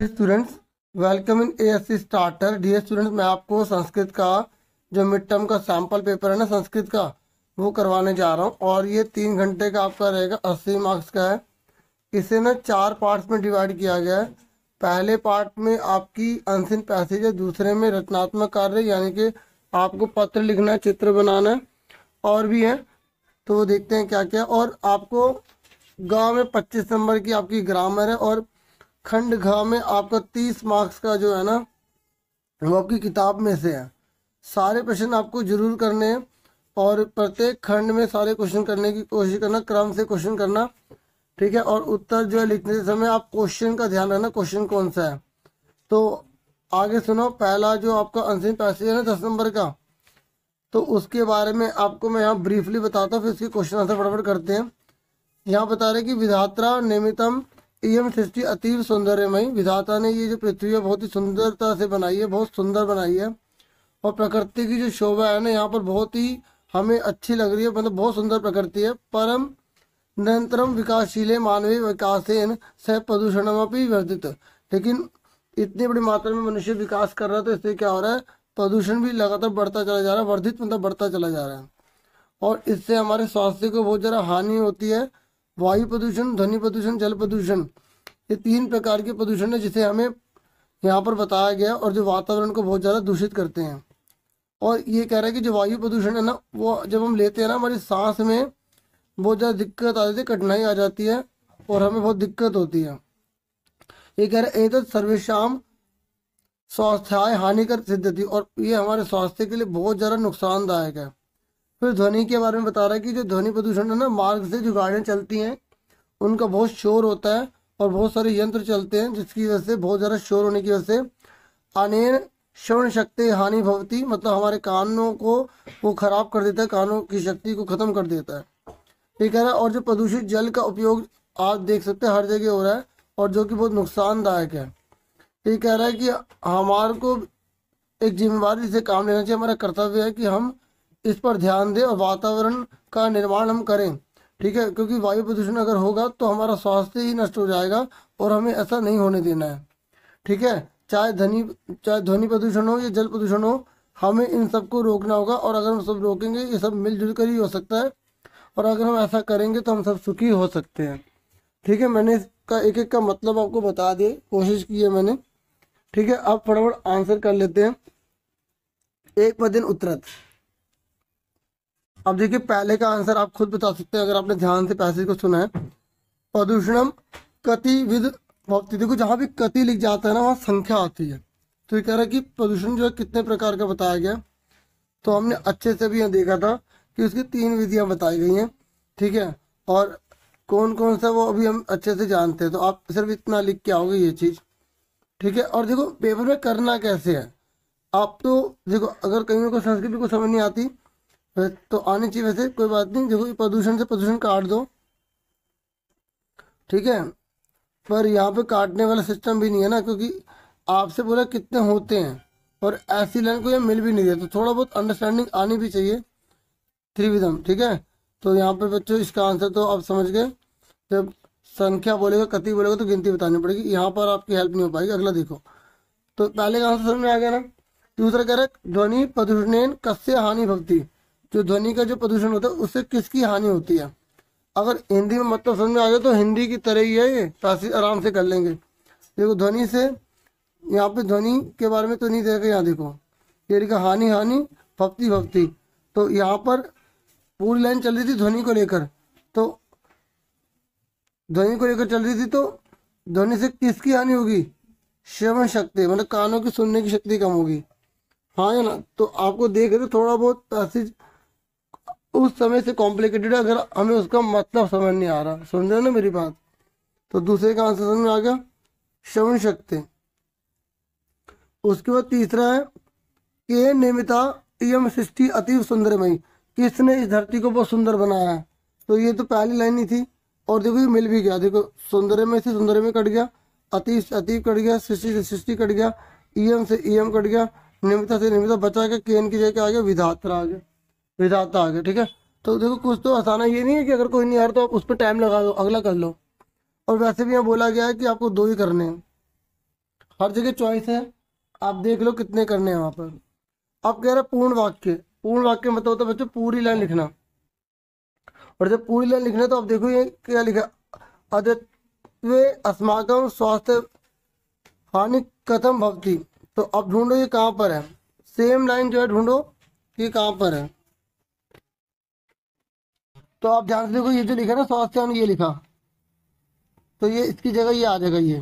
Students, welcome in ASC starter. Dear students, मैं आपको संस्कृत का जो मिड टर्म का सैम्पल पेपर है ना संस्कृत का, वो करवाने जा रहा हूँ। और ये 3 घंटे का आपका रहेगा, 80 मार्क्स का है। इसे ना 4 पार्ट्स में डिवाइड किया गया है। पहले पार्ट में आपकी अनसीन पैसेज है, दूसरे में रचनात्मक कार्य यानी कि आपको पत्र लिखना है, चित्र बनाना है, और भी है। तो वो देखते हैं क्या क्या। और आपको गाँव में 25 नंबर की आपकी ग्रामर है, और खंड घ में आपका 30 मार्क्स का जो है ना वो आपकी किताब में से है। सारे प्रश्न आपको जरूर करने हैं, और प्रत्येक खंड में सारे क्वेश्चन करने की कोशिश करना, क्रम से क्वेश्चन करना, ठीक है। और उत्तर जो है लिखने के समय आप क्वेश्चन का ध्यान रखना, क्वेश्चन कौन सा है। तो आगे सुनो, पहला जो आपका अनसीन पैसेज है ना 10 नंबर का, तो उसके बारे में आपको मैं यहाँ ब्रीफली बताता हूँ, फिर इसके क्वेश्चन आंसर फटाफट करते हैं। यहाँ बता रहे कि विधात्रा निमित्तम इयम सृष्टि अतीव सौंदर्यमयी। विधाता ने ये जो पृथ्वी है बहुत ही सुंदरता से बनाई है, बहुत सुंदर बनाई है। और प्रकृति की जो शोभा है ना यहाँ पर बहुत ही हमें अच्छी लग रही है, मतलब बहुत सुंदर प्रकृति है। परम निरंतरम विकासशील मानवीय विकासेन सह प्रदूषणमपि वर्धित। लेकिन इतनी बड़ी मात्रा में मनुष्य विकास कर रहा है, तो इससे क्या हो रहा है, प्रदूषण भी लगातार बढ़ता चला जा रहा है। वर्धित मतलब बढ़ता चला जा रहा है, और इससे हमारे स्वास्थ्य को बहुत ज़्यादा हानि होती है। वायु प्रदूषण, ध्वनि प्रदूषण, जल प्रदूषण, ये 3 प्रकार के प्रदूषण है जिसे हमें यहाँ पर बताया गया, और जो वातावरण को बहुत ज़्यादा दूषित करते हैं। और ये कह रहा है कि जो वायु प्रदूषण है ना, वो जब हम लेते हैं ना, हमारी सांस में बहुत ज़्यादा दिक्कत आती है, कठिनाई आ जाती है, और हमें बहुत दिक्कत होती है। ये कह रहे एतत् सर्वेषां स्वास्थ्याय हानिकर सिद्धति, और ये हमारे स्वास्थ्य के लिए बहुत ज़्यादा नुकसानदायक है। फिर ध्वनि के बारे में बता रहा है कि जो ध्वनि प्रदूषण है ना, मार्ग से जो गाड़ियाँ चलती हैं उनका बहुत शोर होता है, और बहुत सारे यंत्र चलते हैं जिसकी वजह से बहुत ज़्यादा शोर होने की वजह से अनेन श्रवण शक्ति हानि भवती, मतलब हमारे कानों को वो खराब कर देता है, कानों की शक्ति को ख़त्म कर देता है। ये कह रहा है। और जो प्रदूषित जल का उपयोग आप देख सकते हैं हर जगह हो रहा है, और जो कि बहुत नुकसानदायक है। ये कह रहा है कि हमारे को एक जिम्मेवारी से काम लेना चाहिए, हमारा कर्तव्य है कि हम इस पर ध्यान दें और वातावरण का निर्माण हम करें, ठीक है। क्योंकि वायु प्रदूषण अगर होगा तो हमारा स्वास्थ्य ही नष्ट हो जाएगा, और हमें ऐसा नहीं होने देना है, ठीक है। चाहे ध्वनि प्रदूषण हो या जल प्रदूषण हो, हमें इन सबको रोकना होगा। और अगर हम सब रोकेंगे, ये सब मिलजुल कर ही हो सकता है, और अगर हम ऐसा करेंगे तो हम सब सुखी हो सकते हैं, ठीक है। मैंने इसका एक एक का मतलब आपको बता दिए, कोशिश की है मैंने, ठीक है। अब फटाफट आंसर कर लेते हैं। एक पदिन उत्तरत। अब देखिए, पहले का आंसर आप खुद बता सकते हैं अगर आपने ध्यान से पैसेज को सुना है। प्रदूषणम कतिविध भवति। देखो, जहाँ भी कति लिख जाता है ना, वहाँ संख्या आती है। तो ये कह रहा है कि प्रदूषण जो है कितने प्रकार का बताया गया। तो हमने अच्छे से भी यहाँ देखा था कि उसकी 3 विधियाँ बताई गई हैं, ठीक है। और कौन कौन सा वो अभी हम अच्छे से जानते हैं। तो आप सिर्फ इतना लिख के आओगे ये चीज़, ठीक है। और देखो, पेपर में करना कैसे है। आप तो देखो, अगर कहीं को संस्कृत को समझ नहीं आती तो आनी चाहिए, वैसे कोई बात नहीं। देखो, प्रदूषण से प्रदूषण काट दो, ठीक है। पर यहाँ पे काटने वाला सिस्टम भी नहीं है ना, क्योंकि आपसे बोला कितने होते हैं, और ऐसी लाइन को ये मिल भी नहीं रही। तो थोड़ा बहुत अंडरस्टैंडिंग आनी भी चाहिए, त्रिविधम, ठीक है। तो यहाँ पे बच्चों इसका आंसर तो आप समझ गए। जब संख्या बोलेगा, कति बोलेगा, तो गिनती बतानी पड़ेगी। यहाँ पर आपकी हेल्प नहीं हो पाएगी। अगला देखो, तो पहले का आंसर समझ में आ गया ना। दूसरा कह रहा है ध्वनि प्रदूषण कस्य हानि भवती। जो ध्वनि का जो प्रदूषण होता है उससे किसकी हानि होती है। अगर हिंदी में मतलब समझ में आ गया तो हिंदी की तरह ही है ये, पैसे आराम से कर लेंगे। देखो, ध्वनि से यहाँ पे ध्वनि के बारे में तो नहीं देखा, यहाँ देखो ये लिखा हानि हानि भक्ति भक्ति। तो यहाँ पर पूरी लाइन चल रही थी ध्वनि को लेकर, तो ध्वनि को लेकर चल रही थी। तो ध्वनि से किसकी हानि होगी, श्रवण शक्ति, मतलब कानों की सुनने की शक्ति कम होगी, हाँ या ना। तो आपको देख रहे थोड़ा बहुत पैसेज उस समय से कॉम्प्लिकेटेड है, अगर हमें उसका मतलब समझ नहीं आ रहा, समझ रहे हो ना मेरी बात। तो दूसरे का आंसर समझ में आ गया, श्रवण शक्ति। उसके बाद तीसरा है के निमिता इयम सृष्टि अतीव सुंदरमयी। किसने इस धरती को बहुत सुंदर बनाया है। तो ये तो पहली लाइन ही थी, और देखो ये मिल भी गया। देखो, सुंदरमय से सुंदरमय कट गया, अतीव से अतीव कट गया, सृष्टि से सृष्टि कट गया, इयम से इयम कट गया, निमिता से निमिता बचा के केन की जगह आ गया विधाता आ गया, विधाता आ गया, ठीक है। तो देखो, कुछ तो आसान है, ये नहीं है कि अगर कोई नहीं आ रहा तो आप उस पर टाइम लगा दो, अगला कर लो। और वैसे भी यहाँ बोला गया है कि आपको 2 ही करने हैं, हर जगह चॉइस है, आप देख लो कितने करने हैं वहाँ पर। अब कह रहे हैं पूर्ण वाक्य। पूर्ण वाक्य मतलब होता है बच्चों पूरी लाइन लिखना। और जब पूरी लाइन लिखना है तो आप देखो ये क्या लिखा, अद्यत्वे अस्माकं स्वास्थ्य हानि कथम भवती। तो अब ढूंढो ये कहाँ पर है, सेम लाइन जो है ढूंढो ये कहाँ पर है। तो आप ध्यान से देखो, ये जो लिखा ना स्वास्थ्य हानि, ये लिखा, तो ये इसकी जगह ये आ जाएगा ये।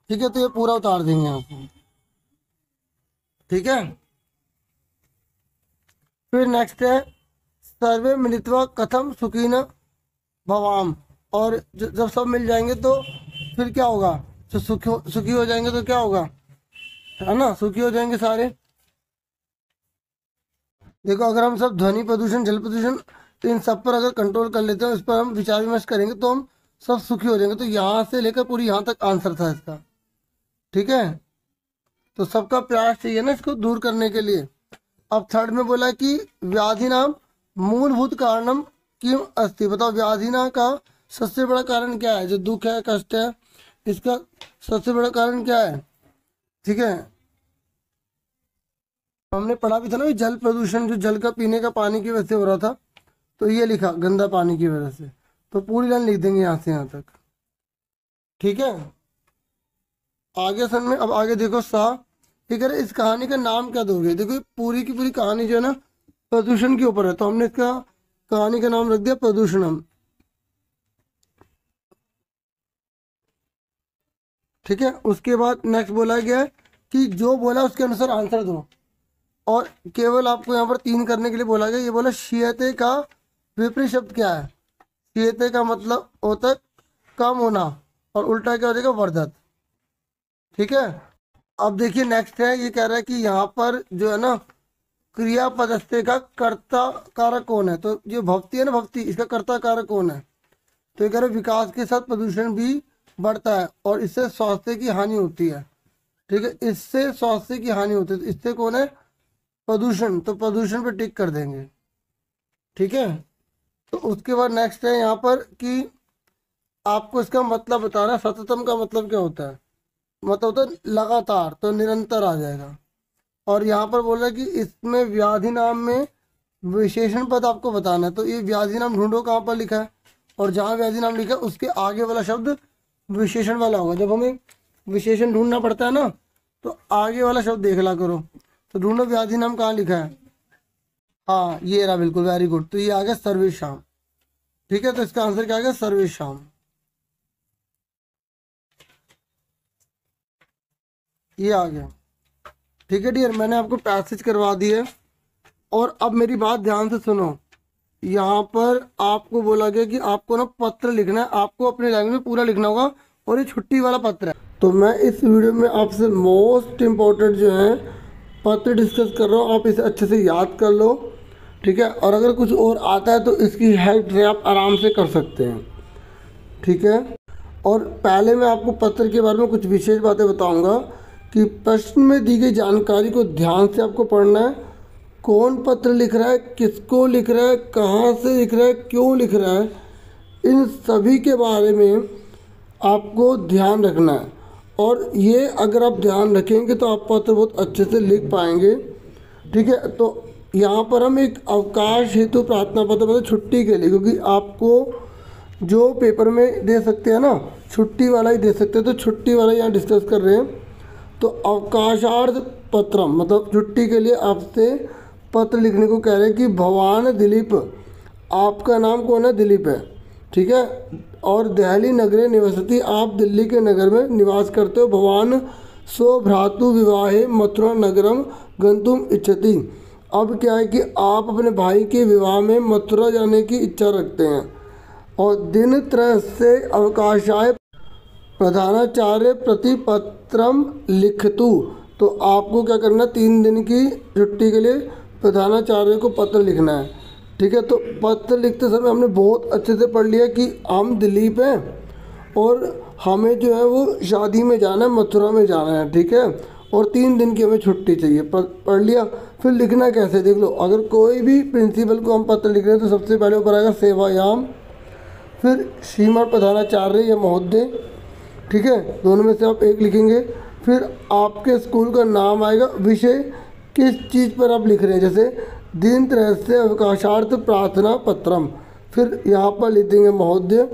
ठीक है, तो ये पूरा उतार देंगे यहाँ से। ठीक है, फिर नेक्स्ट है सर्वे मिलित्वा कथम सुखीन भवाम। और जब सब मिल जाएंगे तो फिर क्या होगा, तो सुखी हो जाएंगे तो क्या होगा, है ना, सुखी हो जाएंगे सारे। देखो अगर हम सब ध्वनि प्रदूषण, जल प्रदूषण, तो इन सब पर अगर कंट्रोल कर लेते हैं, इस पर हम विचार विमर्श करेंगे तो हम सब सुखी हो जाएंगे। तो यहाँ से लेकर पूरी यहाँ तक आंसर था इसका। ठीक है, तो सबका प्रयास चाहिए ना इसको दूर करने के लिए। अब थर्ड में बोला कि व्याधि नाम मूलभूत कारणम क्यों अस्ति। बताओ व्याधि ना का सबसे बड़ा कारण क्या है, जो दुख है कष्ट है इसका सबसे बड़ा कारण क्या है। ठीक है, हमने पढ़ा भी था ना जल प्रदूषण, जो जल का पीने का पानी की वजह से हो रहा था, तो ये लिखा गंदा पानी की वजह से। तो पूरी लाइन लिख देंगे यहाँ से यहाँ तक। ठीक है, आगे सन में अब आगे देखो सा, ठीक है, इस कहानी का नाम क्या दोगे। देखो पूरी की पूरी कहानी जो है ना प्रदूषण के ऊपर है, तो हमने इसका कहानी का नाम रख दिया प्रदूषणम। ठीक है, उसके बाद नेक्स्ट बोला गया है कि जो बोला उसके अनुसार आंसर दो। और केवल आपको यहाँ पर 3 करने के लिए बोला गया। ये बोला शीयते का विपरीत शब्द क्या है। शीयते का मतलब होता है कम होना, और उल्टा क्या हो जाएगा, वर्धत। ठीक है, अब देखिए नेक्स्ट है, ये कह रहा है कि यहाँ पर जो है ना क्रियापदस्थे का कर्ता कारक कौन है। तो जो भक्ति है ना, भक्ति, इसका कर्ता कारक कौन है। तो ये कह रहे हैं विकास के साथ प्रदूषण भी बढ़ता है और इससे स्वास्थ्य की हानि होती है। ठीक है, इससे स्वास्थ्य की हानि होती है, तो इससे कौन है, प्रदूषण। तो प्रदूषण पे टिक कर देंगे। ठीक है, तो उसके बाद नेक्स्ट है यहाँ पर कि आपको इसका मतलब बताना। सततम का मतलब क्या होता है, मतलब होता है लगातार, तो निरंतर आ जाएगा। और यहाँ पर बोल रहा है कि इसमें व्याधि नाम में विशेषण पद आपको बताना है। तो ये व्याधि नाम ढूंढो कहाँ पर लिखा है, और जहाँ व्याधि नाम लिखा है उसके आगे वाला शब्द विशेषण वाला होगा। जब हमें विशेषण ढूंढना पड़ता है ना, तो आगे वाला शब्द देख ला करो। तो ढूंढो व्याधि नाम कहाँ लिखा है, हाँ ये रहा, बिल्कुल, वेरी गुड। तो ये आ गया सर्वेशाम। ठीक है, तो इसका आंसर क्या आ गया, सर्वेशाम। ये आ गया। ठीक है डियर, मैंने आपको पैसेज करवा दिए। और अब मेरी बात ध्यान से सुनो, यहाँ पर आपको बोला गया कि आपको ना पत्र लिखना है, आपको अपने लैंग्वेज में पूरा लिखना होगा, और ये छुट्टी वाला पत्र है। तो मैं इस वीडियो में आपसे मोस्ट इम्पोर्टेंट जो है पत्र डिस्कस कर रहा हूँ, आप इसे अच्छे से याद कर लो। ठीक है, और अगर कुछ और आता है तो इसकी हेल्प से आप आराम से कर सकते हैं। ठीक है, और पहले मैं आपको पत्र के बारे में कुछ विशेष बातें बताऊंगा कि प्रश्न में दी गई जानकारी को ध्यान से आपको पढ़ना है। कौन पत्र लिख रहा है, किसको लिख रहा है, कहाँ से लिख रहा है, क्यों लिख रहा है, इन सभी के बारे में आपको ध्यान रखना है। और ये अगर आप ध्यान रखेंगे तो आप पत्र बहुत अच्छे से लिख पाएंगे। ठीक है, तो यहाँ पर हम एक अवकाश हेतु प्रार्थना पत्र मतलब छुट्टी के लिए, क्योंकि आपको जो पेपर में दे सकते हैं ना छुट्टी वाला ही दे सकते हैं, तो छुट्टी वाला यहाँ डिस्कस कर रहे हैं। तो अवकाशार्थ पत्रम मतलब छुट्टी के लिए आपसे पत्र लिखने को कह रहे हैं कि भवान दिलीप, आपका नाम कौन है, दिलीप है। ठीक है, और दिल्ली नगरे निवसति, आप दिल्ली के नगर में निवास करते हो। भवान सो भ्रातु विवाहे मथुरा नगरम गंतुम इच्छति। अब क्या है कि आप अपने भाई के विवाह में मथुरा जाने की इच्छा रखते हैं। और दिन त्रय से अवकाशाय प्रधानाचार्य प्रतिपत्रम लिखतु। तो आपको क्या करना है, 3 दिन की छुट्टी के लिए प्रधानाचार्य को पत्र लिखना है। ठीक है, तो पत्र लिखते समय हमने बहुत अच्छे से पढ़ लिया कि हम दिलीप हैं और हमें जो है वो शादी में जाना है, मथुरा में जाना है। ठीक है, और 3 दिन की हमें छुट्टी चाहिए, पढ़ लिया। फिर लिखना कैसे देख लो, अगर कोई भी प्रिंसिपल को हम पत्र लिख रहे हैं तो सबसे पहले ऊपर आएगा सेवायाम, फिर श्रीमान प्रधानाचार्य या महोदय, ठीक है, दोनों में से आप एक लिखेंगे। फिर आपके स्कूल का नाम आएगा, विषय किस चीज़ पर आप लिख रहे हैं, जैसे दीनत्रयस्य अवकाशार्थ प्रार्थना पत्रम, फिर यहाँ पर लिख देंगे महोदय,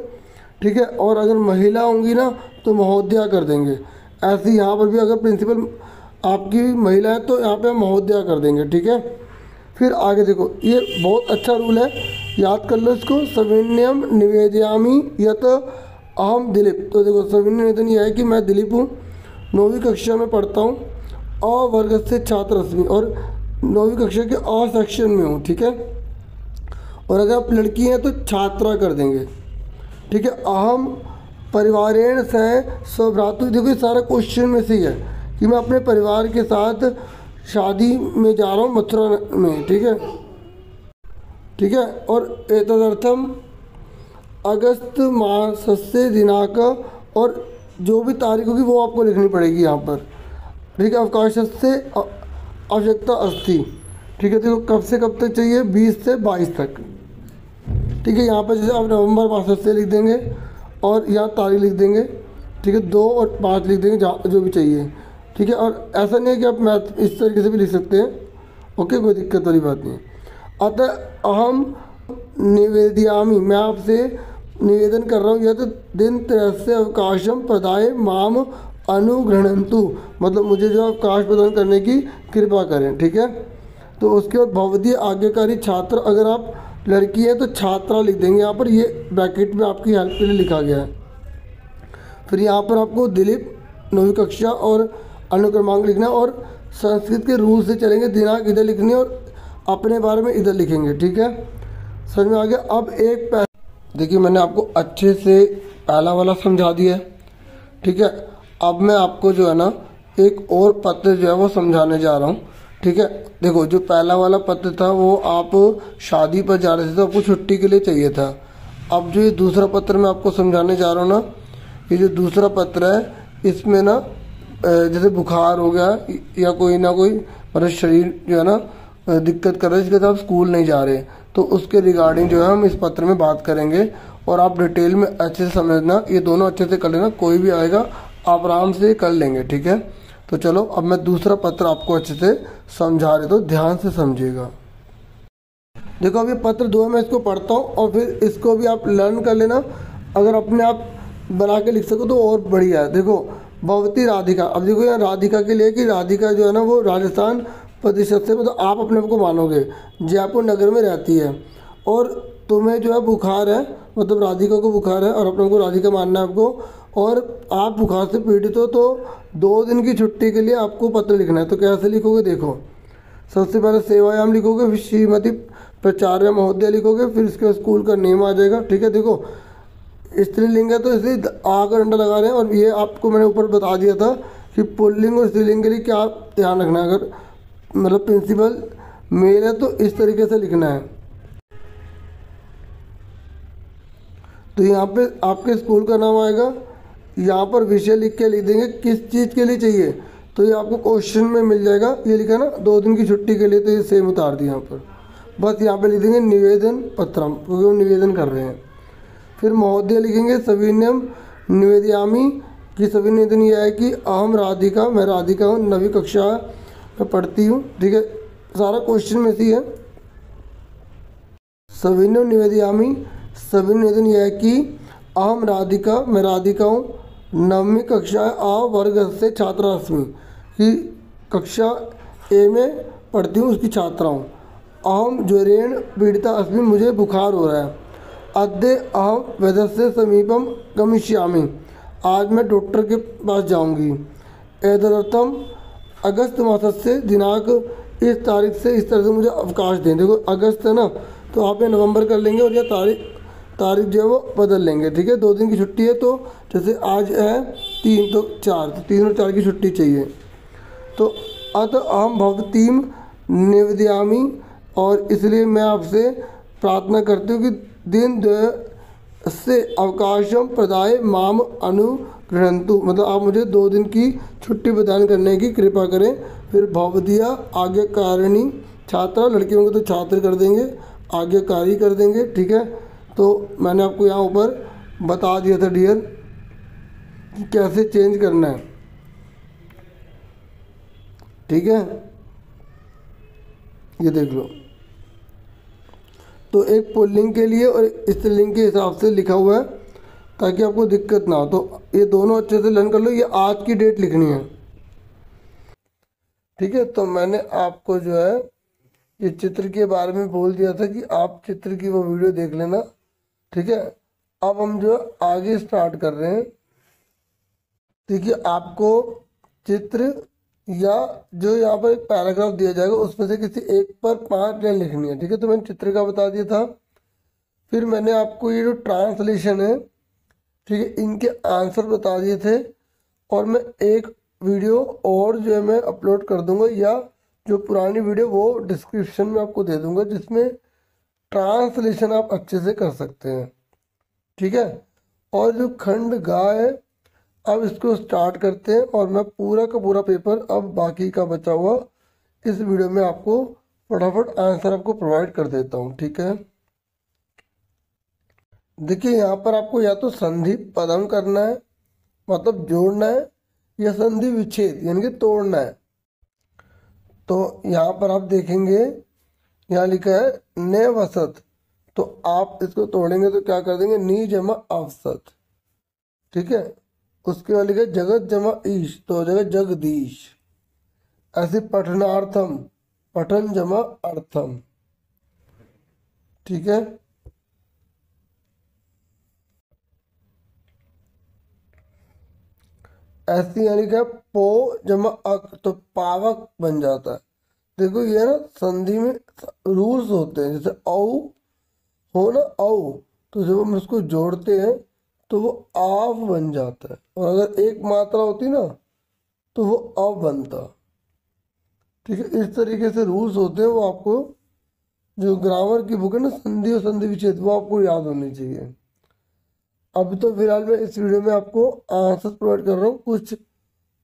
ठीक है। और अगर महिला होंगी ना तो महोदया कर देंगे। ऐसे यहाँ पर भी अगर प्रिंसिपल आपकी महिला है तो यहाँ पे महोदया कर देंगे, ठीक है। फिर आगे देखो, ये बहुत अच्छा रूल है, याद कर लो इसको। सविनयम निवेदयामी यत अहम दिलीप। तो देखो सविनय निवेदन ये है कि मैं दिलीप हूँ, 9वीं कक्षा में पढ़ता हूँ, अ वर्ग से छात्र अस्मि, और 9वीं कक्षा के अ सेक्शन में हूँ, ठीक है। और अगर आप लड़की हैं तो छात्रा कर देंगे, ठीक है। अहम परिवारेण सह स्वभ्रातु। देखो ये सारा क्वेश्चन में से ही है कि मैं अपने परिवार के साथ शादी में जा रहा हूँ मथुरा में, ठीक है, ठीक है। और एतदर्थम अगस्त मासस्य दिनांक, और जो भी तारीख होगी वो आपको लिखनी पड़ेगी यहाँ पर, ठीक है। अवकाशस्य आवश्यकता अस्ति, ठीक है। देखो कब से कब तक चाहिए, 20 से 22 तक, ठीक है। यहाँ पर जैसे आप नवंबर मासस्य लिख देंगे और यहाँ तारीख लिख देंगे, ठीक है। 2 और 5 लिख देंगे जहाँ जो भी चाहिए, ठीक है। और ऐसा नहीं है कि आप मैथ इस तरीके से भी लिख सकते हैं, ओके, कोई दिक्कत वाली बात नहीं। अतः अहम निवेदयामी, मैं आपसे निवेदन कर रहा हूँ, यह तो दिनत्रयस्य अवकाशम प्रदाय माम अनुगृह्णन्तु, मतलब मुझे जो अवकाश प्रदान करने की कृपा करें, ठीक है। तो उसके बाद भवदीय आज्ञाकारी छात्र, अगर आप लड़की है तो छात्रा लिख देंगे यहाँ पर, ये ब्रैकेट में आपकी हेल्प के लिए लिखा गया है। फिर यहाँ पर आपको दिलीप 9वीं कक्षा और अनुक्रमांक लिखना है, और संस्कृत के रूल से चलेंगे, दिनांक इधर लिखनी है और अपने बारे में इधर लिखेंगे, ठीक है। समझ में आ गया। अब एक देखिए मैंने आपको अच्छे से पहला वाला समझा दिया है, ठीक है। अब मैं आपको जो है ना एक और पत्र जो है वो समझाने जा रहा हूँ, ठीक है। देखो जो पहला वाला पत्र था वो आप शादी पर जा रहे थे तो आपको छुट्टी के लिए चाहिए था। अब जो ये दूसरा पत्र मैं आपको समझाने जा रहा हूँ ना, ये जो दूसरा पत्र है इसमें ना जैसे बुखार हो गया या कोई ना कोई मतलब शरीर जो है ना दिक्कत कर रहा है, जिसके साथ आप स्कूल नहीं जा रहे, तो उसके रिगार्डिंग जो है हम इस पत्र में बात करेंगे। और आप डिटेल में अच्छे से समझना, ये दोनों अच्छे से कर लेना, कोई भी आएगा आप आराम से कर लेंगे, ठीक है। तो चलो अब मैं दूसरा पत्र आपको अच्छे से समझा रहे, तो ध्यान से समझिएगा। देखो अब ये पत्र 2 है, मैं इसको पढ़ता हूँ और फिर इसको भी आप लर्न कर लेना, अगर अपने आप बना के लिख सको तो और बढ़िया है। देखो भवती राधिका, अब देखो यहाँ राधिका के लिए कि राधिका जो है ना वो राजस्थान प्रतिशत से, मतलब आप अपने आप को मानोगे, जयपुर नगर में रहती है, और तुम्हें जो है बुखार है, मतलब राधिका को बुखार है और अपने को राधिका मानना है आपको, और आप बुखार से पीड़ित हो, तो 2 दिन की छुट्टी के लिए आपको पत्र लिखना है। तो कैसे लिखोगे, देखो सबसे पहले सेवायाम लिखोगे, फिर श्रीमती प्राचार्य महोदय लिखोगे, फिर इसके स्कूल का नेम आ जाएगा, ठीक है। देखो स्त्रीलिंग है तो इसलिए आ का डंडा लगा रहे हैं, और ये आपको मैंने ऊपर बता दिया था कि पुल्लिंग और स्त्रीलिंग के लिए क्या ध्यान रखना है। अगर मतलब प्रिंसिपल मेल है तो इस तरीके से लिखना है। तो यहाँ पे आपके स्कूल का नाम आएगा, यहाँ पर विषय लिख के लिख देंगे किस चीज़ के लिए चाहिए, तो ये आपको क्वेश्चन में मिल जाएगा। ये लिखा ना 2 दिन की छुट्टी के लिए, तो ये सेम उतार दिया यहाँ पर, बस यहाँ पे लिख देंगे निवेदन पत्रम, क्योंकि हम निवेदन कर रहे हैं। फिर महोदय लिखेंगे सविनयम निवेदयामी, कि सविनय निवेदन यह है कि अहम राधिका, मैं राधिका हूँ, 9वीं कक्षा में पढ़ती हूँ, ठीक है। सारा क्वेश्चन में से है। सविनयम निवेदयामी, सविनय निवेदन यह है कि अहम राधिका, मैं राधिका हूँ, 9वीं कक्षा आ वर्ग से छात्रा अस्मि, कि कक्षा ए में पढ़ती हूँ, उसकी छात्रा हूँ। अहम ज्वरेण पीड़िता अस्मि, मुझे बुखार हो रहा है। अद्य अहम वैद्यस्य समीपम गमिष्यामि, आज मैं डॉक्टर के पास जाऊंगी। एतदर्थम अगस्त मासस्य दिनांक, इस तारीख से इस तरह से मुझे अवकाश दें। देखो अगस्त है ना, तो आप ये नवंबर कर लेंगे और यह तारीख जो है वो बदल लेंगे, ठीक है। 2 दिन की छुट्टी है, तो जैसे आज है 3 तो 4, तो 3 और 4 की छुट्टी चाहिए। तो अतः अहम भवतीम निवेदयामी, और इसलिए मैं आपसे प्रार्थना करती हूँ कि दिन से अवकाशम प्रदाय माम अनुगृह्णन्तु, मतलब आप मुझे 2 दिन की छुट्टी प्रदान करने की कृपा करें। फिर भवदीया आज्ञाकारिणी छात्रा, लड़के होंगे तो छात्र कर देंगे, आज्ञाकारी कर देंगे, ठीक है। तो मैंने आपको यहाँ ऊपर बता दिया था डियर, कि कैसे चेंज करना है। ठीक है, ये देख लो। तो एक पुल्लिंग के लिए और स्त्रीलिंग के हिसाब से लिखा हुआ है ताकि आपको दिक्कत ना हो। तो ये दोनों अच्छे से लर्न कर लो। ये आज की डेट लिखनी है। ठीक है, तो मैंने आपको जो है ये चित्र के बारे में बोल दिया था कि आप चित्र की वो वीडियो देख लेना। ठीक है, अब हम जो है आगे स्टार्ट कर रहे हैं। देखिए, आपको चित्र या जो यहाँ पर एक पैराग्राफ दिया जाएगा उसमें से किसी एक पर 5 लाइन लिखनी है। ठीक है, तो मैंने चित्र का बता दिया था। फिर मैंने आपको ये जो ट्रांसलेशन है, ठीक है, इनके आंसर बता दिए थे। और मैं एक वीडियो और जो है मैं अपलोड कर दूंगा, या जो पुरानी वीडियो वो डिस्क्रिप्शन में आपको दे दूंगा, जिसमें ट्रांसलेशन आप अच्छे से कर सकते हैं। ठीक है, और जो खंड गा है, अब इसको स्टार्ट करते हैं और मैं पूरा का पूरा पेपर अब बाकी का बचा हुआ इस वीडियो में आपको फटाफट आंसर आपको प्रोवाइड कर देता हूँ। ठीक है, देखिए यहाँ पर आपको या तो संधि पदम करना है, मतलब जोड़ना है, या संधि विच्छेद यानी कि तोड़ना है। तो यहाँ पर आप देखेंगे, यहाँ लिखा है ने वसत, तो आप इसको तोड़ेंगे तो क्या कर देंगे, नी जमा अवसत। ठीक है, उसके बाद लिखा है जगत जमा ईश, तो हो जाएगा जगदीश। ऐसे पठनार्थम, पठन जमा अर्थम। ठीक है, ऐसे यानी क्या, पो जमा अक, तो पावक बन जाता है। देखो ये ना संधि में रूल्स होते हैं। जैसे औ हो ना, औ, तो जब हम उसको जोड़ते हैं तो वो आव बन जाता है, और अगर एक मात्रा होती ना तो वो अव बनता। ठीक है, इस तरीके से रूल्स होते हैं। वो आपको जो ग्रामर की बुक है ना, संधि और संधि विच्छेद, वो आपको याद होनी चाहिए। अभी तो फिलहाल मैं इस वीडियो में आपको आंसर प्रोवाइड कर रहा हूँ। कुछ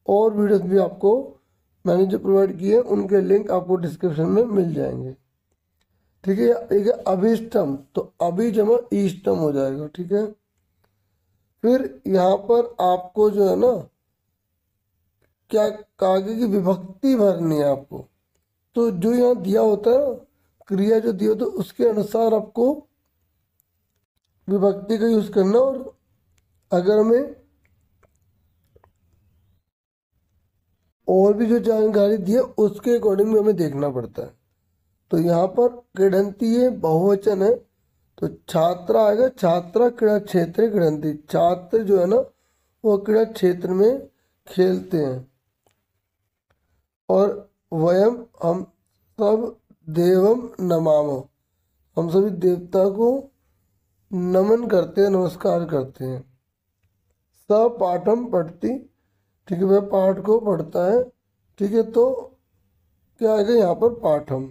और वीडियोस भी आपको मैंने जो प्रोवाइड किए उनके लिंक आपको डिस्क्रिप्शन में मिल जाएंगे। ठीक है, एक है अभिष्टम, तो अभी जमा इष्टम हो जाएगा। ठीक है, फिर यहाँ पर आपको जो है ना क्या, आगे की विभक्ति भरनी है आपको। तो जो यहाँ दिया होता है ना, क्रिया जो दिया होता है उसके अनुसार आपको विभक्ति का यूज करना। और अगर हमें और भी जो जानकारी दी है उसके अकॉर्डिंग में हमें देखना पड़ता है। तो यहाँ पर क्रीडंती है, बहुवचन है, तो छात्रा आएगा, छात्रा क्रीड़ा क्षेत्र क्रीडंती। छात्र जो है ना वो क्रीड़ा क्षेत्र में खेलते हैं। और वयम, हम सब देवम नमामो, हम सभी देवता को नमन करते हैं, नमस्कार करते हैं। स पाठम पढ़ती, ठीक है, वह पाठ को पढ़ता है। ठीक है, तो क्या आएगा यहाँ पर पाठम।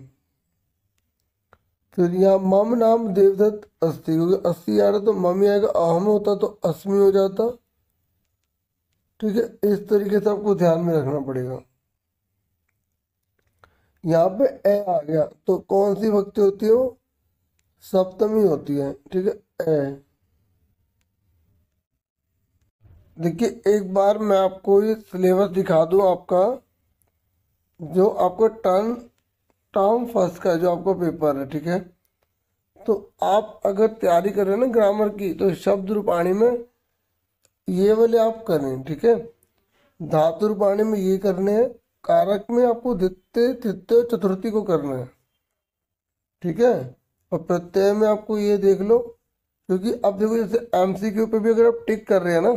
फिर यहाँ मम नाम देवदत्त अस्ति, क्योंकि अस्ति आ रहा तो मम ही आएगा, अहम होता तो अस्मि हो जाता। ठीक है, इस तरीके से आपको ध्यान में रखना पड़ेगा। यहाँ पे ए आ गया, तो कौन सी भक्ति होती है, वो सप्तमी होती है। ठीक है, ए। देखिए, एक बार मैं आपको ये सिलेबस दिखा दूं आपका, जो आपको टर्म फर्स्ट का जो आपका पेपर है। ठीक है, तो आप अगर तैयारी कर रहे हैं ना ग्रामर की, तो शब्द रूपाणी में ये वाले आप करें। ठीक है, धातु रूपाणी में ये करने हैं, कारक में आपको द्वितीय तृतीय चतुर्थी को करना है। ठीक है, और प्रत्यय में आपको ये देख लो, क्योंकि अब देखो जैसे एमसीक्यू पे भी अगर आप टिक कर रहे हैं ना,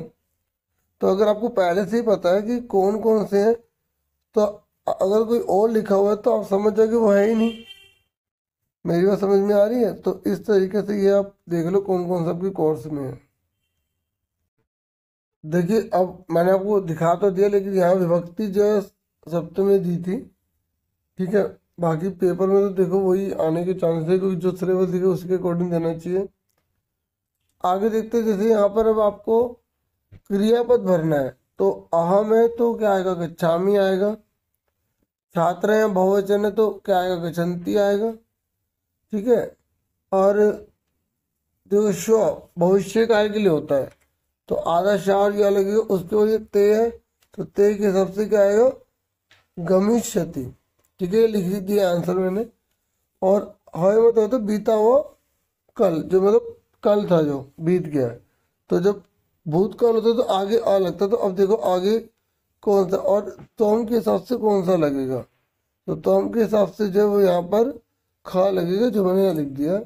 तो अगर आपको पहले से ही पता है कि कौन कौन से हैं, तो अगर कोई और लिखा हुआ है तो आप समझ जाओगे वो है ही नहीं। मेरी बात समझ में आ रही है? तो इस तरीके से ये आप देख लो कौन कौन सा आपके कोर्स में है। देखिए, अब मैंने आपको दिखा तो दिया, लेकिन यहाँ विभक्ति जो है सप्तमी दी थी। ठीक है, बाकी पेपर में तो देखो वही आने के चांसेस है, क्योंकि जो सिलेबस दिखे उसके अकॉर्डिंग देना चाहिए। आगे देखते हैं, जैसे यहाँ पर अब आपको क्रियापद भरना है, तो अहम है तो क्या आएगा, गच्छामी आएगा। छात्र है बहुवचन है तो क्या आएगा, गच्छन्ति आएगा। ठीक है, और जो स्व भविष्य काल के लिए होता है, तो आधा शार या लगेगा, उसके बाद ये ते है तो ते के हिसाब से क्या आएगा, गमिष्यति। ठीक है, लिख दिया आंसर मैंने। और हय मतलब तो बीता हुआ कल, जो मतलब कल था जो बीत गया है। तो जब भूतकाल होता है तो आगे आ लगता है, तो अब देखो आगे कौन सा, और तोम के हिसाब से कौन सा लगेगा, तो तोम के हिसाब से जब यहाँ पर खा लगेगा, जो मैंने यहाँ लिख दिया।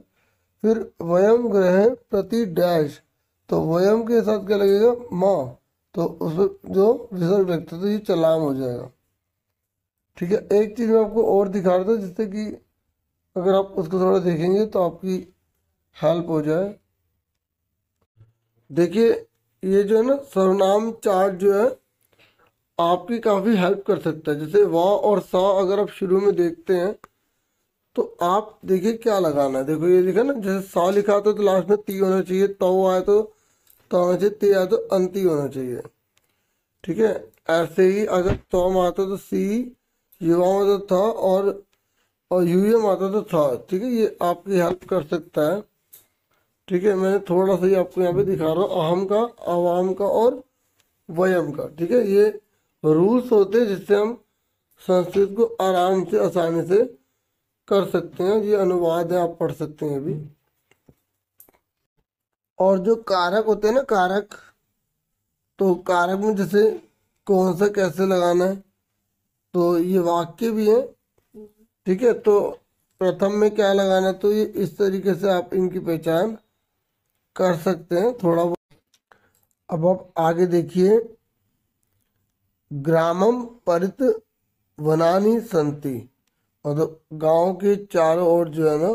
फिर वयम ग्रह प्रति डैश, तो वयम के साथ क्या लगेगा, माँ, तो उसमें जो विसर्ग लगता है तो ये चलाम हो जाएगा। ठीक है, एक चीज मैं आपको और दिखा रहा था, जिससे कि अगर आप उसको थोड़ा देखेंगे तो आपकी हेल्प हो जाए। देखिए, ये जो है ना सर्वनाम चार्ट जो है आपकी काफी हेल्प कर सकता है। जैसे वा और सा अगर आप शुरू में देखते हैं तो आप देखिए क्या लगाना है। देखो ये लिखा ना, जैसे सा लिखा था तो लास्ट में ती होना चाहिए, तो आए तो होना चाहिए, ते आए तो अंति होना चाहिए। ठीक है, ऐसे ही अगर तोम आता तो सी, युवा में तो था, और यूएम आता तो था। ठीक है, ये आपकी हेल्प कर सकता है। ठीक है, मैं थोड़ा सा ही आपको यहाँ पे दिखा रहा हूँ, अहम का, अवाम का और वयम का। ठीक है, ये रूल्स होते हैं जिससे हम संस्कृत को आराम से आसानी से कर सकते हैं। ये अनुवाद है, आप पढ़ सकते हैं अभी। और जो कारक होते हैं ना, कारक, तो कारक में जैसे कौन सा कैसे लगाना है, तो ये वाक्य भी है। ठीक है, तो प्रथम में क्या लगाना है, तो ये इस तरीके से आप इनकी पहचान कर सकते हैं थोड़ा बहुत। अब आप आगे देखिए, ग्रामम परित वनानी संति, मतलब गांव के चारों ओर जो है ना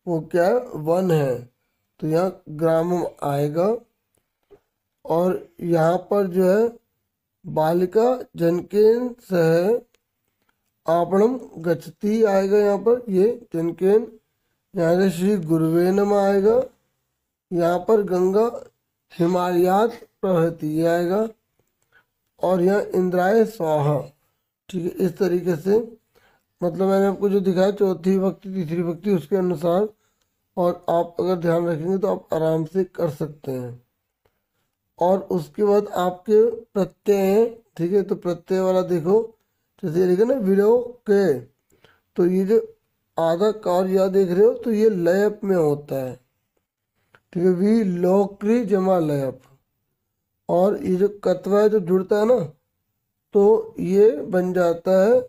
वो क्या है, वन है। तो यहाँ ग्रामम आएगा, और यहाँ पर जो है बालिका जनकेन सह आपणम गच्छति आएगा। यहाँ पर ये जनकेन, यहाँ से श्री गुरुवे नमः आएगा। यहाँ पर गंगा हिमालयात प्रवहति ये आएगा, और यहाँ इंद्राय स्वाहा। ठीक है, इस तरीके से मतलब मैंने आपको जो दिखाया चौथी विभक्ति तीसरी विभक्ति उसके अनुसार, और आप अगर ध्यान रखेंगे तो आप आराम से कर सकते हैं। और उसके बाद आपके प्रत्यय हैं। ठीक है, तो प्रत्यय वाला देखो, जैसे ये लिखा ना विलो के, तो ये जो आधा कार या देख रहे हो तो ये लयप में होता है। ठीक है, वी लोक्री जमा लयप। और ये जो कत्वा है जो जुड़ता है ना, तो ये बन जाता है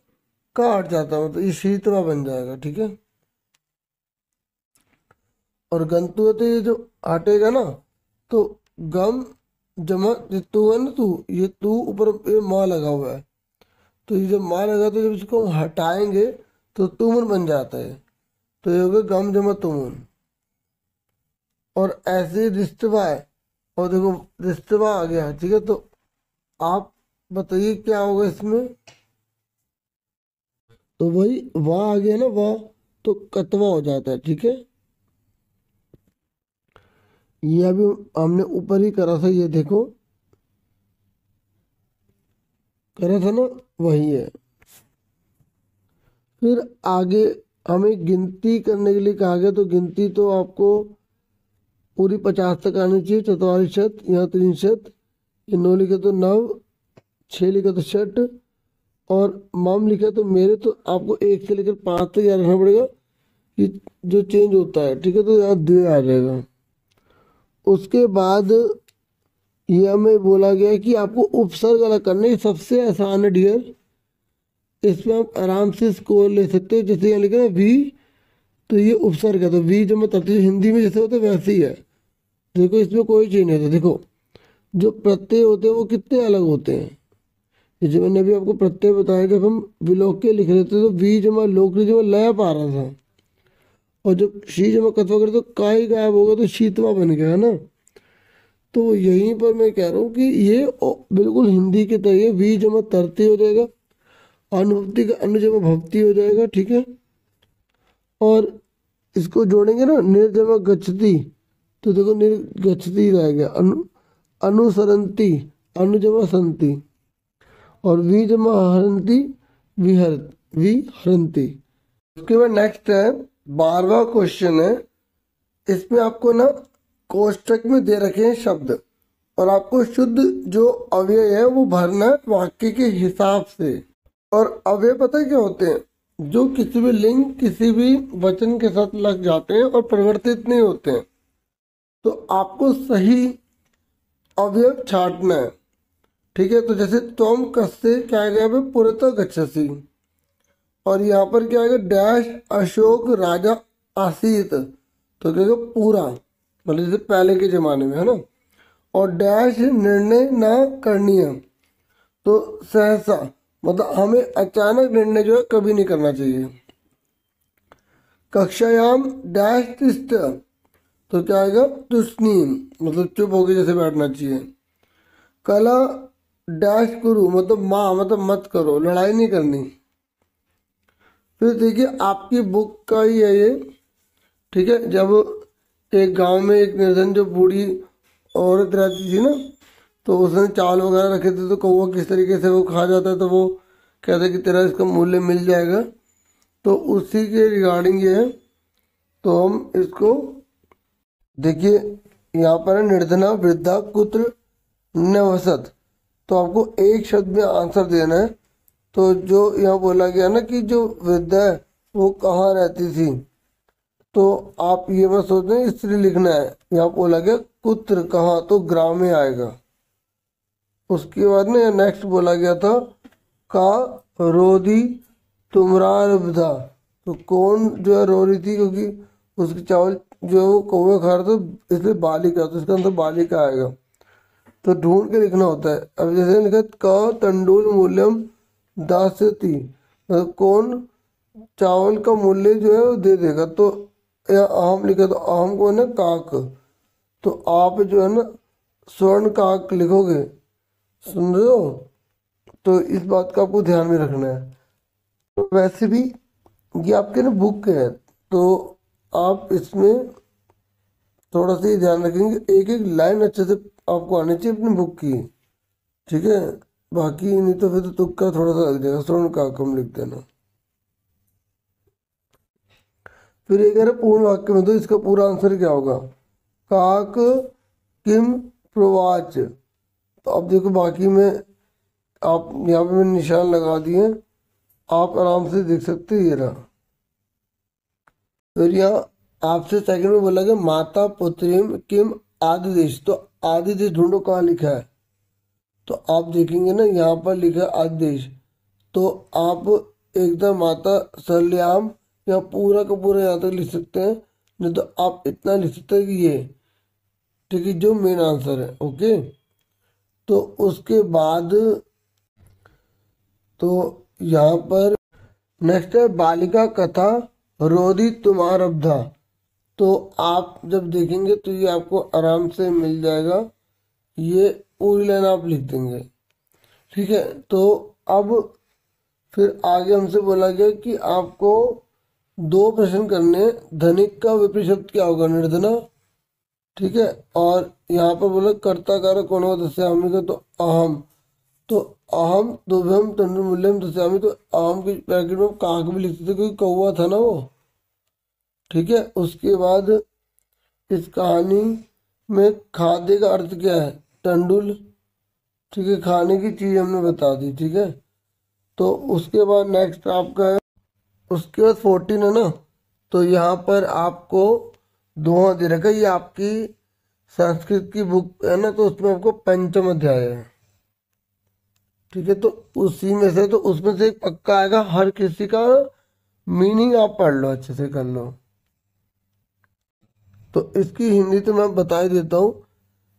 काट जाता है, मतलब ये शीतवा बन जाएगा। ठीक है, और गंतु है तो ये जो हटेगा ना, तो गम जमा ये तू है ना, तू ये तू ऊपर ये माँ लगा हुआ है, तो ये जब माँ लगा तो जब इसको हटाएंगे तो तुमन बन जाता है, तो ये होगा गम जमा तुमन। और ऐसे ही रिश्तवा है, और देखो रिश्तवा आ गया। ठीक है, तो आप बताइए क्या होगा इसमें, तो वही वाह आ गया ना, वाह, तो कतवा हो जाता है। ठीक है, ये अभी हमने ऊपर ही करा था, ये देखो करा था ना, वही है। फिर आगे हमें गिनती करने के लिए कहा गया, तो गिनती तो आपको पूरी 50 तक आनी चाहिए। 44, यहाँ 63, ये 9 लिखे तो 9, 6 लिखे तो 6, और मम लिखे तो मेरे, तो आपको 1 से लेकर 5 तक याद रखना पड़ेगा कि जो चेंज होता है। ठीक है, तो यहाँ 2 आ जाएगा। उसके बाद ये हमें बोला गया है कि आपको उपसर्ग अलग करने, सबसे आसान है डियर, इसमें आप आराम से स्कोर ले सकते हो। जैसे यहाँ लिखा है वी, तो ये उपसर्ग है, तो वी जो मैं तब हिंदी में जैसे होता है वैसे ही है। देखो इसमें कोई चीज नहीं होता। देखो जो प्रत्यय होते हैं वो कितने अलग होते हैं, ये जो मैंने अभी आपको प्रत्यय बताया, जब हम विलोक्य लिख रहे थे तो वी जमा लोकरी जमा लयप आ रहा था, और जब शी जमा कत्वा करे तो काय गायब होगा, तो शीतवा बन गया है ना। तो यहीं पर मैं कह रहा हूँ कि ये बिल्कुल हिंदी के तरह वी जमा तरती हो जाएगा, अनुभक्ति का अनु जमा भक्ति हो जाएगा। ठीक है, और इसको जोड़ेंगे ना निर्जमा गच्छति, तो देखो निर्गच्छति रह गया, अनुसरंती अनुजमा संति, और विजमा हरंती विहरंती। उसके बाद नेक्स्ट है 12वां क्वेश्चन है। इसमें आपको ना कोष्टक में दे रखे हैं शब्द, और आपको शुद्ध जो अव्यय है वो भरना है वाक्य के हिसाब से। और अव्यय पता है क्या होते हैं? जो किसी भी लिंग किसी भी वचन के साथ लग जाते हैं और परिवर्तित नहीं होते हैं। तो आपको सही अवयव छांटना है। ठीक है, तो जैसे त्वम कस्य क्या आएगा यहाँ पे? पुरतः गच्छसि। और यहाँ पर क्या आएगा? डैश अशोक राजा आसीत, तो क्या आएगा? पूरा, मतलब जैसे पहले के जमाने में, है ना। और डैश निर्णय न करनीय, तो सहसा, मतलब हमें अचानक निर्णय जो है कभी नहीं करना चाहिए। कक्षायाम डैश तिष्ठ, तो क्या आएगा? तुष्णीम, मतलब चुप होकर जैसे बैठना चाहिए। कला डैश कुरु, मतलब माँ, मतलब मत करो, लड़ाई नहीं करनी। फिर देखिए आपकी बुक का ही है ये। ठीक है, जब एक गांव में एक निर्धन जो बूढ़ी औरत रहती थी ना, तो उसने चावल वगैरह रखे थे, तो कौवा किस तरीके से वो खा जाता है, तो वो कहता है कि तेरा इसका मूल्य मिल जाएगा। तो उसी के रिगार्डिंग ये है। तो हम इसको देखिए, यहाँ पर है निर्धना वृद्धा कुत्र नवसत, तो आपको एक शब्द में आंसर देना है। तो जो यहाँ बोला गया ना कि जो वृद्धा है वो कहाँ रहती थी, तो आप ये मत सोचना स्त्री लिखना है। यहाँ बोला गया कुत्र, कहाँ, तो ग्राम में आएगा। उसके बाद में नेक्स्ट बोला गया था का रोधी तुमरारब्धा, तो कौन जो है रो रही थी, क्योंकि उसकी चावल जो है वो कौवे खा रहा था, इसलिए बालिका, तो इसका अंदर बालिका आएगा। तो ढूंढ के लिखना होता है। अब जैसे लिखा का तंडुल मूल्यम दास्यति, मतलब कौन चावल का मूल्य जो है वो दे देगा। तो या आम लिखा, तो आम को है ना काक, तो आप जो है ना स्वर्ण काक लिखोगे। सुन रहे हो? तो इस बात का आपको ध्यान में रखना है। तो वैसे भी ये आपके ना बुक है, तो आप इसमें थोड़ा सा ही ध्यान रखेंगे, एक एक लाइन अच्छे से आपको आनी चाहिए अपनी बुक की। ठीक है, बाकी नहीं तो फिर तो तुक्का थोड़ा सा लग जाएगा। स्वर्ण काक हम लिख देना। फिर एक है पूर्ण वाक्य में, तो इसका पूरा आंसर क्या होगा? काक किम प्रोवाच। तो अब देखो बाकी में आप यहाँ पे मैंने निशान लगा दिए, आप आराम से देख सकते हैं, ये रहा। फिर यहाँ आपसे सेकंड में बोला गया माता पुत्री किम आदिदेश, तो आदिदेश ढूंढो कहाँ लिखा है। तो आप देखेंगे ना यहाँ पर लिखा है आदिदेश, तो आप एकदम माता सल्याम या पूरा का पूरा यहाँ तक लिख सकते हैं, नहीं तो आप इतना लिख सकते हैं कि ये, ठीक है, जो मेन आंसर है। ओके, तो उसके बाद तो यहाँ पर नेक्स्ट है बालिका कथा रोधी तुमारब्धा। तो आप जब देखेंगे तो ये आपको आराम से मिल जाएगा, ये पूरी लाइन आप लिख देंगे। ठीक है, तो अब फिर आगे हमसे बोला गया कि आपको दो प्रश्न करने हैं। धनिक का विपरीत शब्द क्या होगा? निर्धना। ठीक है, और यहाँ पर बोला कर्ता कारक कौन होगा? दस्यामी का, तो अहम। तो अहम दुभ्यम तंडुमूल्यम दस्यामी, तो अहम की ब्रैकेट में काक भी लिखते थे क्योंकि कौवा था ना वो। ठीक है, उसके बाद इस कहानी में खाद्य का अर्थ क्या है? टंडुल। ठीक है, खाने की चीज हमने बता दी। ठीक है, तो उसके बाद नेक्स्ट आपका है, उसके बाद 14 है ना, तो यहाँ पर आपको दोहा दे रखा है। ये आपकी संस्कृत की बुक है ना, तो उसमें आपको पंचम अध्याय है। ठीक है, तो उसी में से, तो उसमें से एक पक्का आएगा, हर किसी का मीनिंग आप पढ़ लो, अच्छे से कर लो। तो इसकी हिंदी तो मैं बता ही देता हूँ।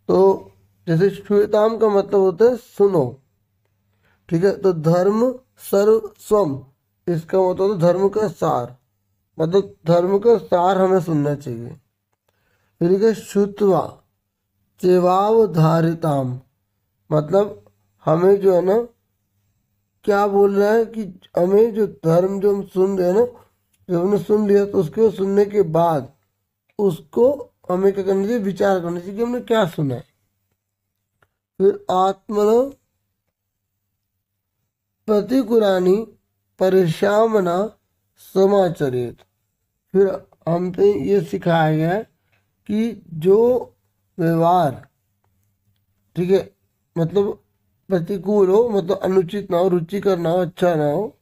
तो जैसे श्वेताम का मतलब होता है सुनो। ठीक है, तो धर्म सर्व स्वम, इसका मतलब होता है धर्म का सार, मतलब धर्म का सार हमें सुनना चाहिए। फिर है श्रुत्वा चेवावधारिताम, मतलब हमें जो है ना, क्या बोल रहा है कि हमें जो धर्म जो हम सुन रहे हैं ना, जब हमने सुन लिया तो उसके सुनने के बाद उसको हमें क्या करना चाहिए? विचार करना चाहिए कि हमने क्या सुना है। फिर आत्मन प्रतिकुरानी परिश्यामना समाचरित, फिर हमसे ये सिखाया गया है कि जो व्यवहार, ठीक है, मतलब प्रतिकूल हो, मतलब अनुचित ना हो, रुचिकर ना हो, अच्छा ना हो,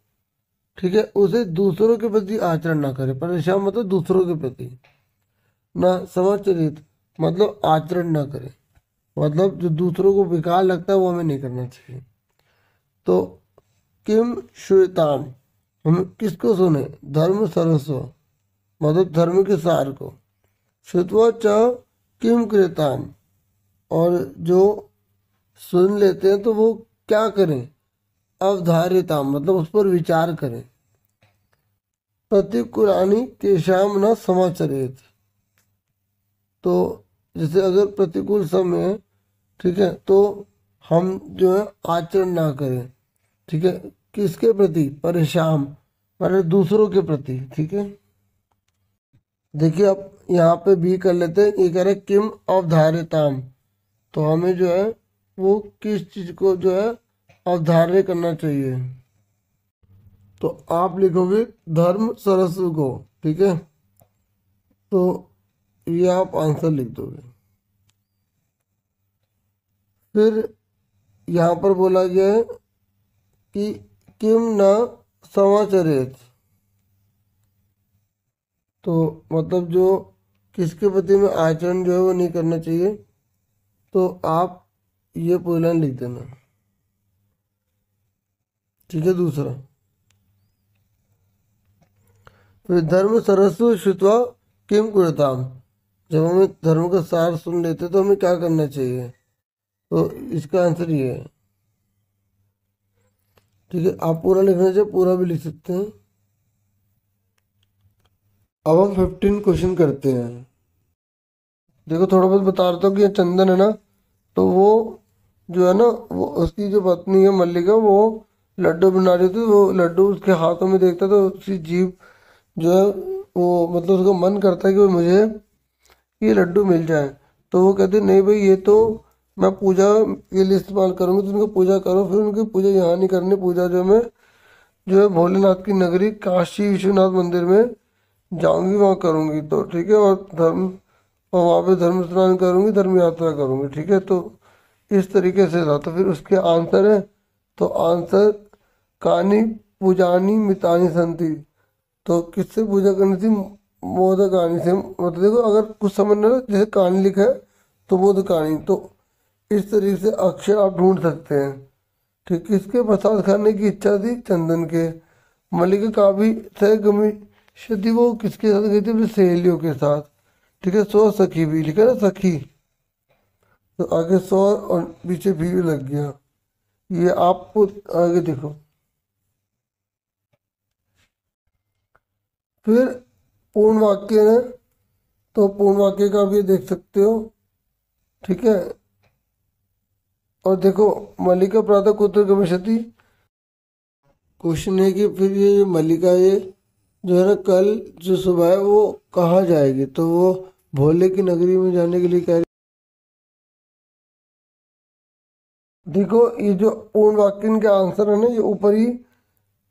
ठीक है, उसे दूसरों के प्रति आचरण ना करे। परेशान मतलब दूसरों के प्रति, ना समाचरित मतलब आचरण ना करे, मतलब जो दूसरों को बेकार लगता है वो हमें नहीं करना चाहिए। तो किम श्रूयताम, हम किसको सुने, धर्म सर्वस्व मतलब धर्म के सार को। श्रुत्वा च किम क्रियताम, और जो सुन लेते हैं तो वो क्या करें, अवधारिता मतलब उस पर विचार करें। प्रतिकूलानि केशाम न समाचरेत, तो जैसे अगर प्रतिकूल समय है, ठीक है, तो हम जो है आचरण ना करें, ठीक है, किसके प्रति, परेशान मतलब दूसरों के प्रति, ठीक है। देखिए अब यहाँ पे भी कर लेते हैं, ये कह रहे किम अवधारिताम, तो हमें जो है वो किस चीज को जो है अवधार्य करना चाहिए। तो आप लिखोगे धर्म सरस्व को, ठीक है, तो ये आप आंसर लिख दोगे। फिर यहाँ पर बोला गया है कि किम न समाचरेत, तो मतलब जो किसके प्रति में आचरण जो है वो नहीं करना चाहिए, तो आप ये पूरी लाइन लिख देना, ठीक है। दूसरा, फिर धर्म सरस्व श्रुत्वा किम कुरुताम, जब हमें धर्म का सार सुन लेते तो हमें क्या करना चाहिए, तो इसका आंसर ये है, ठीक है। आप पूरा लिखना चाहिए, पूरा भी लिख सकते हैं। अब हम 15 क्वेश्चन करते हैं। देखो थोड़ा बहुत बता रहा था कि ये चंदन है ना, तो वो जो है ना, वो उसकी जो पत्नी है मल्लिका, वो लड्डू बना रही थी, वो लड्डू उसके हाथों में देखता तो उसकी जीभ जो है वो मतलब उसका मन करता है कि मुझे ये लड्डू मिल जाए। तो वो कहते नहीं भाई, ये तो मैं पूजा के लिए इस्तेमाल करूँगी, तो उनकी पूजा करो। फिर उनकी पूजा यहाँ नहीं करनी, पूजा जो है भोलेनाथ की नगरी काशी विश्वनाथ मंदिर में जाऊंगी, वहाँ करूंगी, तो ठीक है। और वहाँ पे धर्म स्नान करूंगी, धर्म यात्रा करूंगी, ठीक है। तो इस तरीके से था। तो फिर उसके आंसर है, तो आंसर कानी पूजानी मितानी संति, तो किससे पूजा करनी थी, मोदकानी से। मतलब देखो अगर कुछ समझना ना, जैसे कहानी लिखा है तो मोदकानी, तो इस तरीके से अक्षर आप ढूंढ सकते हैं, ठीक। किसके प्रसाद खाने की इच्छा थी, चंदन के। मल्लिका का भी सहगमी यदि वो किसके साथ गई थी, अपनी सहेलियों के साथ, ठीक है। सौ सखी भी लिखा ना, सखी, तो आगे सौ और पीछे भी लग गया। ये आपको आगे देखो। फिर पूर्ण वाक्य है, तो पूर्ण वाक्य का भी देख सकते हो, ठीक है। और देखो मल्लिका प्रातः कुत्र गमिष्यति, क्वेश्चन है कि फिर ये मल्लिका ये जो है ना कल जो सुबह है वो कहाँ जाएगी, तो वो भोले की नगरी में जाने के लिए कह रही। देखो ये जो पूर्ण वाक्य के आंसर है ना, ये ऊपर ही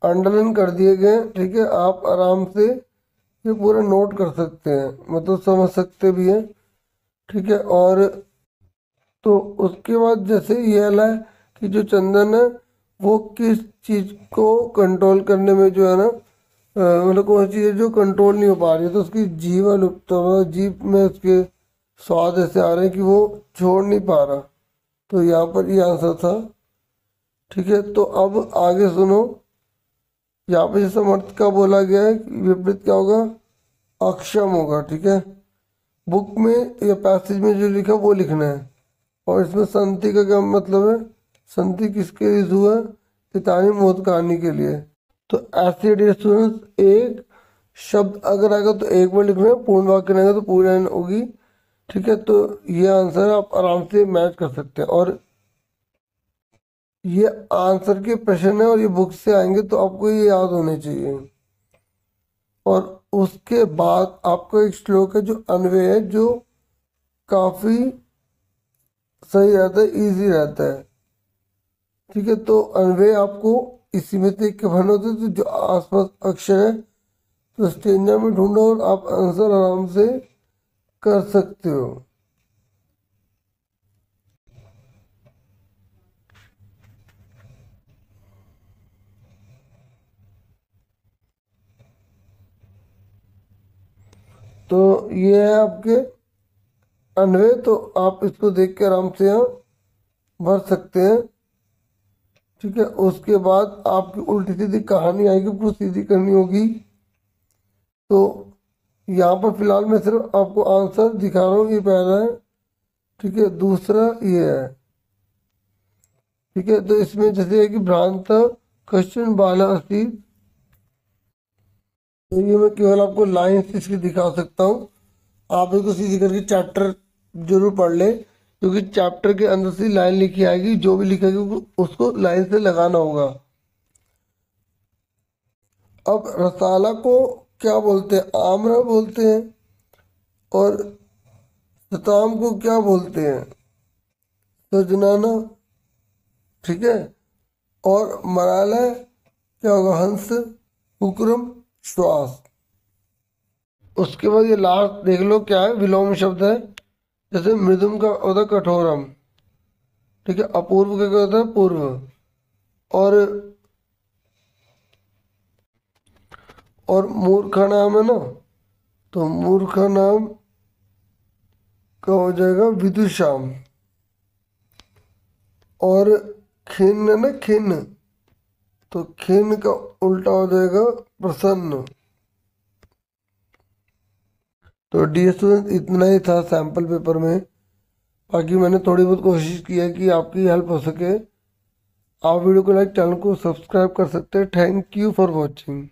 अंडरलाइन कर दिए गए हैं, ठीक है। आप आराम से ये पूरा नोट कर सकते हैं, मतलब समझ सकते भी हैं, ठीक है। और तो उसके बाद जैसे ये वाला है कि जो चंदन है वो किस चीज को कंट्रोल करने में जो है ना, मतलब कौन सी चीज़ है जो कंट्रोल नहीं हो पा रही है, तो उसकी जीव लुप्त, मतलब जीभ में उसके स्वाद ऐसे आ रहे हैं कि वो छोड़ नहीं पा रहा। तो यहाँ पर ये आंसर था, ठीक है। तो अब आगे सुनो, यहाँ पे जैसे समर्थ का बोला गया है कि विपरीत क्या होगा, अक्षम होगा, ठीक है। बुक में या पैसेज में जो लिखा वो लिखना है। और इसमें संति का क्या मतलब है, संति किसके लिए हुआ है, पितानी मौत कहानी के लिए। तो ऐसे डियर स्टूडेंट्स, एक शब्द अगर आएगा तो एक बार लिखना है, पूर्ण वाक्य रहेगा तो पूरी लाइन होगी, ठीक है। तो ये आंसर आप आराम से मैच कर सकते हैं। और ये आंसर के प्रश्न है और ये बुक से आएंगे, तो आपको ये याद होने चाहिए। और उसके बाद आपका एक श्लोक है जो अन्वय है, जो काफी सही रहता है, इजी रहता है, ठीक है। तो अन्वय आपको इसी में देख के भरना होता है, तो जो आसपास अक्षर है तो स्टेंजा में ढूंढो और आप आंसर आराम से कर सकते हो। ये है आपके अन्वय, तो आप इसको देख के आराम से यहाँ भर सकते हैं। ठीक है, उसके बाद आपकी उल्टी सीधी कहानी आएगी, पूरी सीधी करनी होगी। तो यहाँ पर फिलहाल मैं सिर्फ आपको आंसर दिखा रहा हूँ, ये पहला है। ठीक है, दूसरा ये है। ठीक है, तो इसमें जैसे है कि भ्रांत क्वेश्चन बाला अस्सी, तो ये मैं केवल आपको लाइन्स इसकी दिखा सकता हूँ। आप इसको सीधी करके चैप्टर जरूर पढ़ ले, क्योंकि चैप्टर के अंदर से लाइन लिखी आएगी, जो भी लिखेगी उसको लाइन से लगाना होगा। अब रसाला को क्या बोलते हैं? आम्र बोलते हैं। और शताम को क्या बोलते हैं? सजनाना। ठीक है, और मरालय क्या होगा? हंस, कुक्रम, श्वास। उसके बाद ये लास्ट देख लो क्या है, विलोम शब्द है। जैसे मृदुम का होता है कठोरम। ठीक है, अपूर्व का क्या होता है? पूर्व। और मूर्खा नाम है ना, तो मूर्खा नाम का हो जाएगा विदुषाम। और खिन्न है ना, खिन्न, तो खिन्न का उल्टा हो जाएगा प्रसन्न। तो डियर स्टूडेंट, इतना ही था सैम्पल पेपर में। बाकी मैंने थोड़ी बहुत कोशिश की है कि आपकी हेल्प हो सके। आप वीडियो को लाइक, चैनल को सब्सक्राइब कर सकते हैं। Thank you for watching.